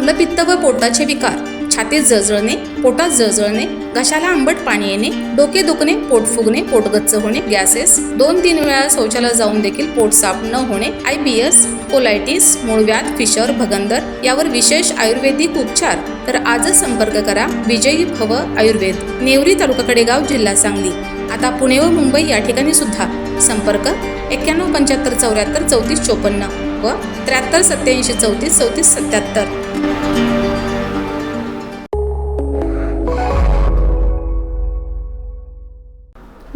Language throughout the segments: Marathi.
मलपित्त व पोटाचे विकार, छातीत जळजळणे, पोटात जळजळणे, घशाला आंबट पाणी येणे, डोके दुखणे, पोट फुगणे, पोट गच्च होणे, गॅसेस, 2-3 वेळा शौचालयात जाऊन देखील पोट साफ न होणे, IBS, कोलायटिस, मूळव्याध, फिशर, भगंदर यावर विशेष आयुर्वेदिक उपचार. तर आजच संपर्क करा विजयी भव आयुर्वेद, नेवरी तालुका कडेगाव, जिल्हा सांगली. आता पुणे व मुंबई या ठिकाणी सुद्धा. संपर्क 91 75 74 34 54 व 73 87 34 34 77.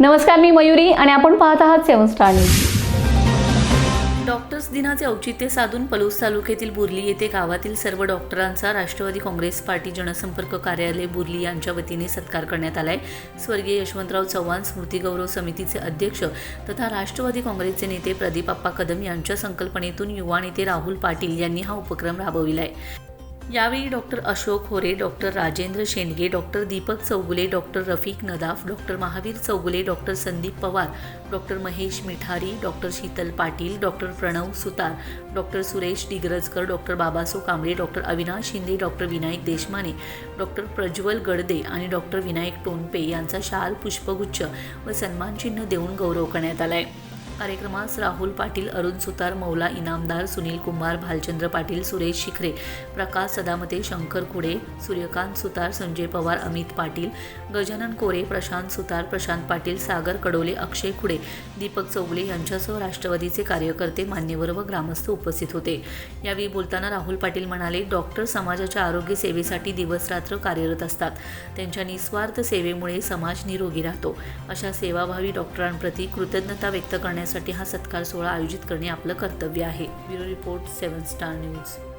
नमस्कार, मी मयुरी आणि आपण पाहत आहात 7 स्टार न्यूज. डॉक्टर्स दिनाचे औचित्य साधून पलूस तालुक्यातील बुर्ली येथे गावातील सर्व डॉक्टरांचा राष्ट्रवादी काँग्रेस पार्टी जनसंपर्क कार्यालय बुर्ली यांच्या वतीने सत्कार करण्यात आलाय. स्वर्गीय यशवंतराव चव्हाण स्मृती गौरव समितीचे अध्यक्ष तथा राष्ट्रवादी काँग्रेसचे नेते प्रदीप आप्पा कदम यांच्या संकल्पनेतून युवा नेते राहुल पाटील यांनी हा उपक्रम राबविलाय. यावेळी doctor Ashok Hore, doctor Rajendra Shendge, doctor Deepak Chougule, doctor Rafiq Nadaf, doctor Mahavir Chougule, doctor Sandeep Pawar, doctor Mahesh Mithari, doctor Sheetal Patil, doctor Pranav Sutar, doctor Suresh Digrajkar, doctor Babaso Kamble, doctor Avinash Shinde, doctor Vinayak Deshmane, doctor Prajwal Gadade आणि डॉक्टर विनायक टोनपे यांचा शाल, पुष्पगुच्छ व सन्मानचिन्ह देऊन गौरव करण्यात आलाय. कार्यक्रमास राहुल पाटील, अरुण सुतार, मौला इनामदार, सुनील कुंभार, भालचंद्र पाटील, सुरेश शिखरे, प्रकाश सदामते, शंकर खुडे, सूर्यकांत सुतार, संजय पवार, अमित पाटील, गजानन कोरे, प्रशांत सुतार, प्रशांत पाटील, सागर कडोले, अक्षय खुडे, दीपक चौगुले यांच्यासह राष्ट्रवादीचे कार्यकर्ते, मान्यवर व ग्रामस्थ उपस्थित होते. यावेळी बोलताना राहुल पाटील म्हणाले, डॉक्टर समाजाच्या आरोग्य सेवेसाठी दिवसरात्र कार्यरत असतात. त्यांच्या निस्वार्थ सेवेमुळे समाज निरोगी राहतो. अशा सेवाभावी डॉक्टरांप्रती कृतज्ञता व्यक्त करण्यासाठी हा सत्कार सोहळा आयोजित करणे आपलं कर्तव्य आहे. Bureau report 7 star news.